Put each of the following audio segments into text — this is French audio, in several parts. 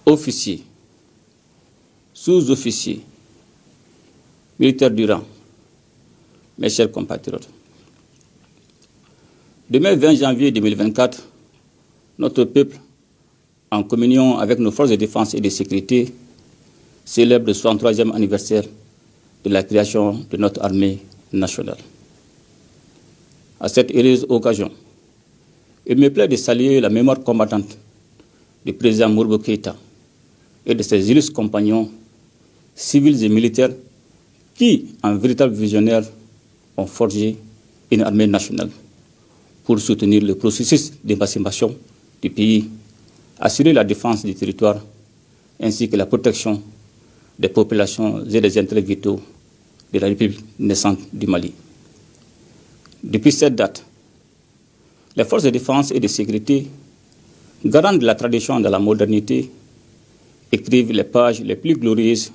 officiers, sous-officiers, militaires du rang, mes chers compatriotes. Demain 20 janvier 2024, notre peuple, en communion avec nos forces de défense et de sécurité, célèbre le 63e anniversaire de la création de notre armée nationale. À cette heureuse occasion, il me plaît de saluer la mémoire combattante du président Modibo Keïta et de ses illustres compagnons, civils et militaires, qui, en véritables visionnaires, ont forgé une armée nationale pour soutenir le processus d'émancipation du pays, assurer la défense du territoire, ainsi que la protection des populations et des intérêts vitaux de la République naissante du Mali. Depuis cette date, les forces de défense et de sécurité, garantes de la tradition de la modernité, écrivent les pages les plus glorieuses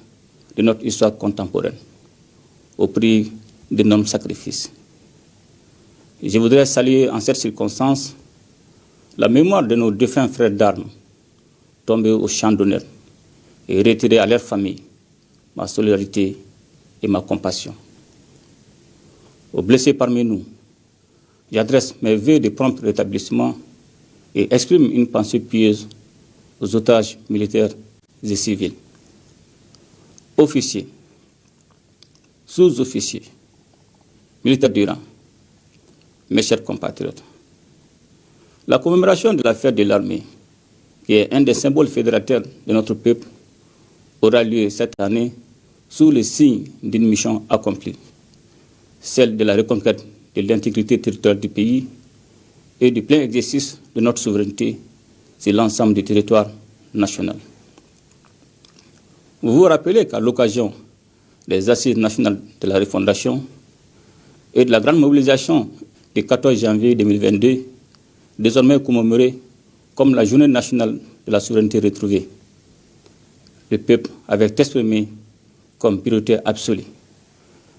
de notre histoire contemporaine, au prix d'énormes sacrifices. Je voudrais saluer en cette circonstance la mémoire de nos défunts frères d'armes tombés au champ d'honneur et retirés à leur famille ma solidarité et ma compassion. Aux blessés parmi nous, j'adresse mes vœux de prompt rétablissement et exprime une pensée pieuse aux otages militaires et civils. Officiers, sous-officiers, militaires du rang, mes chers compatriotes, la commémoration de la fête de l'armée, qui est un des symboles fédérateurs de notre peuple, aura lieu cette année sous le signe d'une mission accomplie, celle de la reconquête de l'intégrité territoriale du pays et du plein exercice de notre souveraineté sur l'ensemble du territoire national. Vous vous rappelez qu'à l'occasion des Assises nationales de la refondation et de la grande mobilisation du 14 janvier 2022, désormais commémorée comme la journée nationale de la souveraineté retrouvée, le peuple avait exprimé comme priorité absolue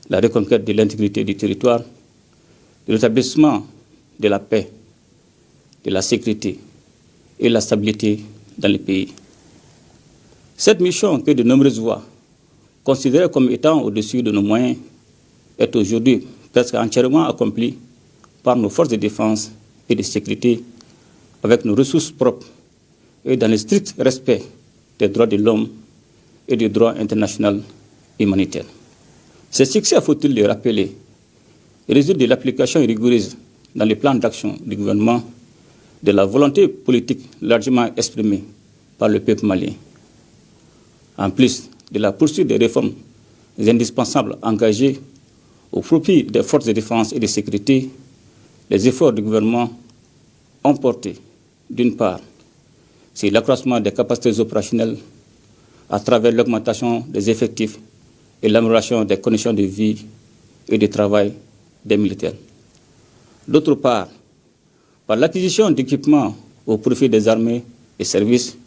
la reconquête de l'intégrité du territoire, le rétablissement de la paix, de la sécurité et de la stabilité dans le pays. Cette mission que de nombreuses voix considérées comme étant au-dessus de nos moyens est aujourd'hui presque entièrement accomplie par nos forces de défense et de sécurité avec nos ressources propres et dans le strict respect des droits de l'homme et du droit international humanitaire. Ces succès, faut-il le rappeler, résultent de l'application rigoureuse dans les plans d'action du gouvernement de la volonté politique largement exprimée par le peuple malien. En plus de la poursuite des réformes indispensables engagées au profit des forces de défense et de sécurité, les efforts du gouvernement ont porté, d'une part, sur l'accroissement des capacités opérationnelles à travers l'augmentation des effectifs et l'amélioration des conditions de vie et de travail des militaires. D'autre part, par l'acquisition d'équipements au profit des armées et services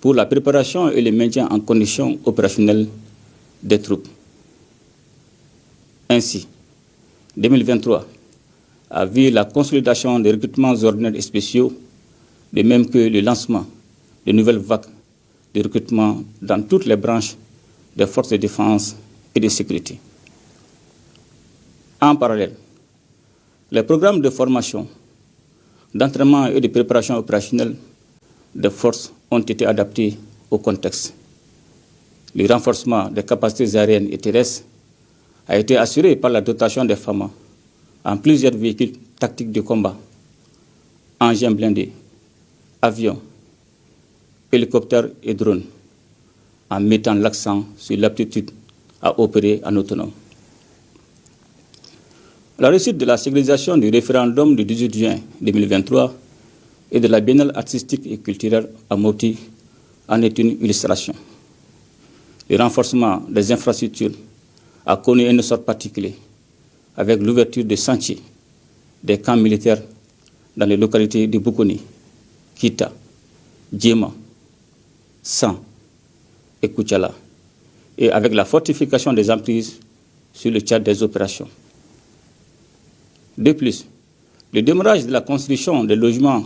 pour la préparation et le maintien en conditions opérationnelles des troupes. Ainsi, 2023 a vu la consolidation des recrutements ordinaires et spéciaux, de même que le lancement de nouvelles vagues de recrutement dans toutes les branches des forces de défense et de sécurité. En parallèle, les programmes de formation, d'entraînement et de préparation opérationnelle des forces ont été adaptés au contexte. Le renforcement des capacités aériennes et terrestres a été assuré par la dotation des FAMA en plusieurs véhicules tactiques de combat, engins blindés, avions, hélicoptères et drones, en mettant l'accent sur l'aptitude à opérer en autonome. La réussite de la sécurisation du référendum du 18 juin 2023 et de la biennale artistique et culturelle à Mopti en est une illustration. Le renforcement des infrastructures a connu un essor particulier avec l'ouverture des sentiers, des camps militaires dans les localités de Bukuni, Kita, Djema, San et Koutiala, et avec la fortification des emprises sur le théâtre des opérations. De plus, le démarrage de la construction des logements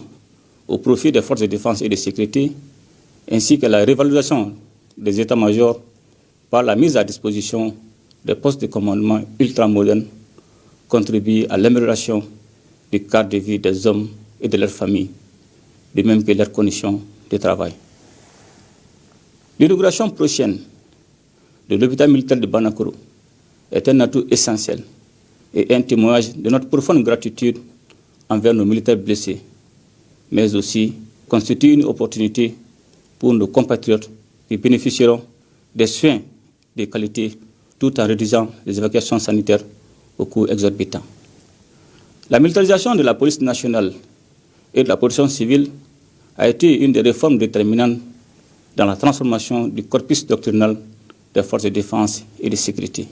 au profit des forces de défense et de sécurité ainsi que la révalorisation des états-majors par la mise à disposition des postes de commandement ultramodernes contribuent à l'amélioration du cadre de vie des hommes et de leurs familles, de même que leurs conditions de travail. L'inauguration prochaine de l'hôpital militaire de Banakoro est un atout essentiel et un témoignage de notre profonde gratitude envers nos militaires blessés, mais aussi constitue une opportunité pour nos compatriotes qui bénéficieront des soins de qualité tout en réduisant les évacuations sanitaires au coût exorbitant. La militarisation de la police nationale et de la protection civile a été une des réformes déterminantes dans la transformation du corpus doctrinal des forces de défense et de sécurité.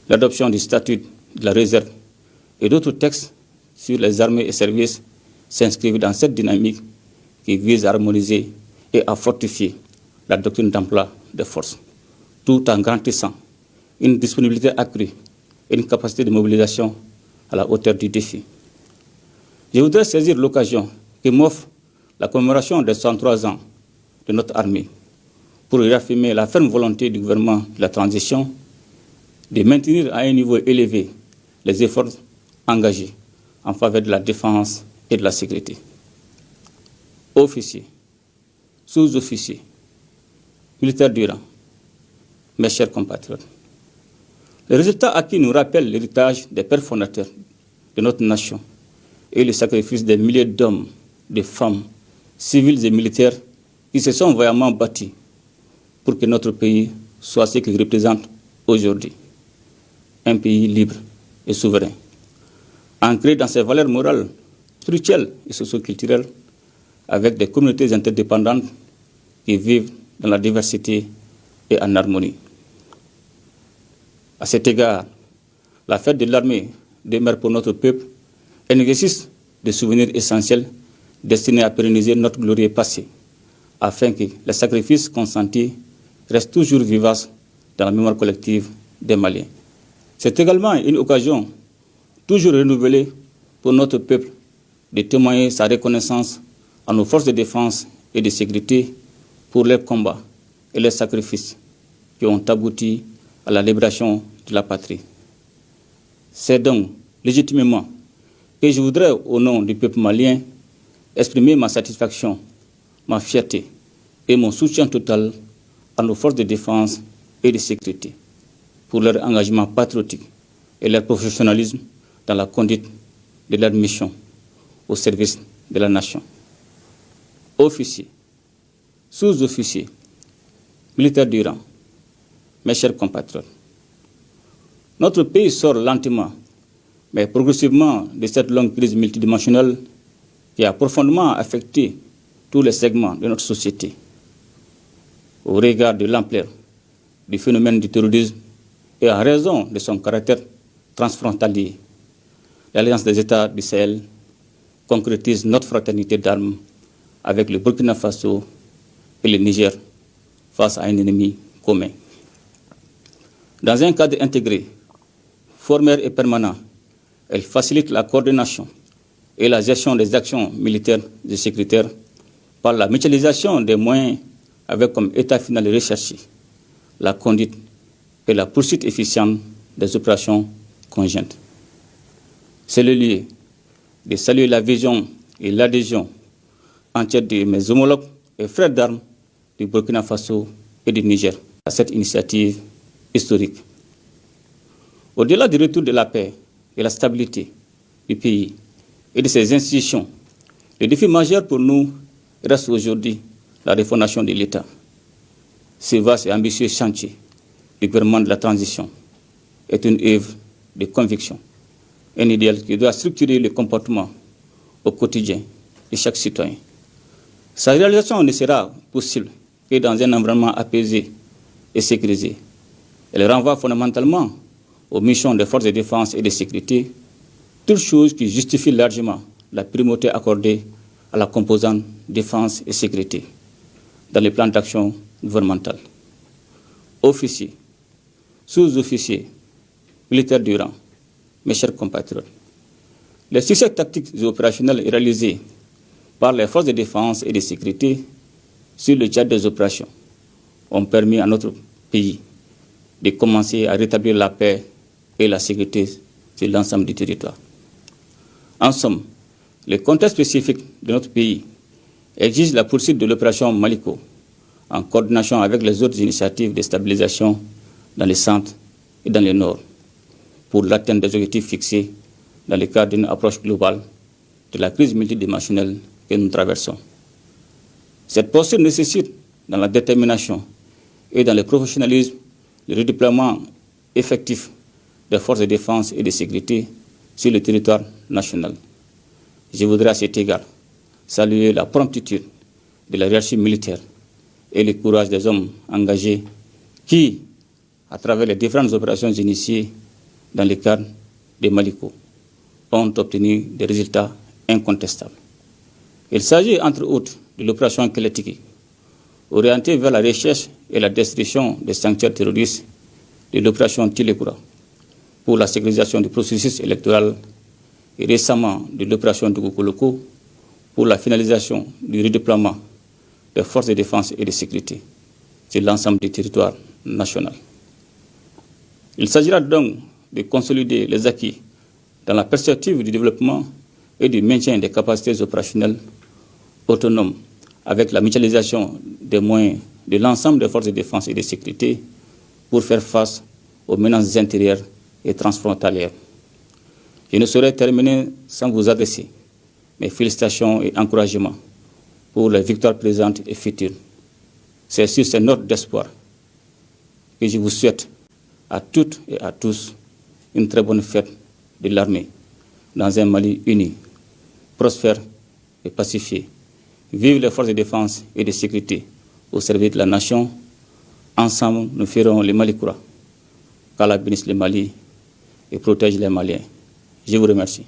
L'adoption du statut de la réserve et d'autres textes sur les armées et services s'inscrivent dans cette dynamique qui vise à harmoniser et à fortifier la doctrine d'emploi des forces, tout en garantissant une disponibilité accrue et une capacité de mobilisation à la hauteur du défi. Je voudrais saisir l'occasion que m'offre la commémoration des 103 ans de notre armée pour réaffirmer la ferme volonté du gouvernement de la transition de maintenir à un niveau élevé les efforts engagés en faveur de la défense et de la sécurité. Officiers, sous-officiers, militaires du rang, mes chers compatriotes, les résultats acquis nous rappellent l'héritage des pères fondateurs de notre nation et le sacrifice des milliers d'hommes, de femmes, civils et militaires qui se sont vaillamment battus pour que notre pays soit ce qu'il représente aujourd'hui, un pays libre et souverain, ancré dans ses valeurs morales, spirituelles et socio-culturelles, avec des communautés interdépendantes qui vivent dans la diversité et en harmonie. À cet égard, la fête de l'armée demeure pour notre peuple un exercice de souvenirs essentiels destiné à pérenniser notre glorieux passé, afin que les sacrifices consentis restent toujours vivaces dans la mémoire collective des Maliens. C'est également une occasion toujours renouvelée pour notre peuple de témoigner sa reconnaissance à nos forces de défense et de sécurité pour leurs combats et leurs sacrifices qui ont abouti à la libération de la patrie. C'est donc légitimement que je voudrais, au nom du peuple malien, exprimer ma satisfaction, ma fierté et mon soutien total à nos forces de défense et de sécurité pour leur engagement patriotique et leur professionnalisme dans la conduite de leur mission au service de la nation. Officiers, sous-officiers, militaires du rang, mes chers compatriotes, notre pays sort lentement, mais progressivement de cette longue crise multidimensionnelle qui a profondément affecté tous les segments de notre société. Au regard de l'ampleur du phénomène du terrorisme et en raison de son caractère transfrontalier, l'Alliance des États du Sahel concrétise notre fraternité d'armes avec le Burkina Faso et le Niger face à un ennemi commun. Dans un cadre intégré, formel et permanent, elle facilite la coordination et la gestion des actions militaires et sécuritaires par la mutualisation des moyens avec comme état final recherché la conduite et la poursuite efficiente des opérations conjointes. C'est le lieu de saluer la vision et l'adhésion entière de mes homologues et frères d'armes du Burkina Faso et du Niger à cette initiative historique. Au-delà du retour de la paix et la stabilité du pays et de ses institutions, le défi majeur pour nous reste aujourd'hui la refondation de l'État. Ce vaste et ambitieux chantier du gouvernement de la transition est une œuvre de conviction, un idéal qui doit structurer le comportement au quotidien de chaque citoyen. Sa réalisation ne sera possible que dans un environnement apaisé et sécurisé. Elle renvoie fondamentalement aux missions des forces de défense et de sécurité, toutes choses qui justifient largement la primauté accordée à la composante défense et sécurité dans les plans d'action gouvernemental. Officiers, sous-officiers, militaires du rang, mes chers compatriotes, les succès tactiques et opérationnels réalisés par les forces de défense et de sécurité sur le cadre des opérations ont permis à notre pays de commencer à rétablir la paix et la sécurité sur l'ensemble du territoire. En somme, le contexte spécifique de notre pays exige la poursuite de l'opération Maliko en coordination avec les autres initiatives de stabilisation dans les centres et dans le nord pour l'atteinte des objectifs fixés dans le cadre d'une approche globale de la crise multidimensionnelle que nous traversons. Cette posture nécessite, dans la détermination et dans le professionnalisme, le redéploiement effectif des forces de défense et de sécurité sur le territoire national. Je voudrais à cet égard saluer la promptitude de la hiérarchie militaire et le courage des hommes engagés qui, à travers les différentes opérations initiées dans le cadre de Maliko, ont obtenu des résultats incontestables. Il s'agit, entre autres, de l'opération Keletiki, orientée vers la recherche et la destruction des sanctuaires terroristes, de l'opération Tilekura, pour la sécurisation du processus électoral, et récemment de l'opération Dugukoloko, pour la finalisation du redéploiement des forces de défense et de sécurité sur l'ensemble du territoire national. Il s'agira donc de consolider les acquis dans la perspective du développement et du maintien des capacités opérationnelles autonomes avec la mutualisation des moyens de l'ensemble des forces de défense et de sécurité pour faire face aux menaces intérieures et transfrontalières. Je ne saurais terminer sans vous adresser mes félicitations et encouragements pour les victoires présentes et futures. C'est sur ces notes d'espoir que je vous souhaite à toutes et à tous une très bonne fête de l'armée dans un Mali uni, prospère et pacifié. Vive les forces de défense et de sécurité au service de la nation. Ensemble, nous ferons le Malikoura. Qu'Allah bénisse le Mali et protège les Maliens. Je vous remercie.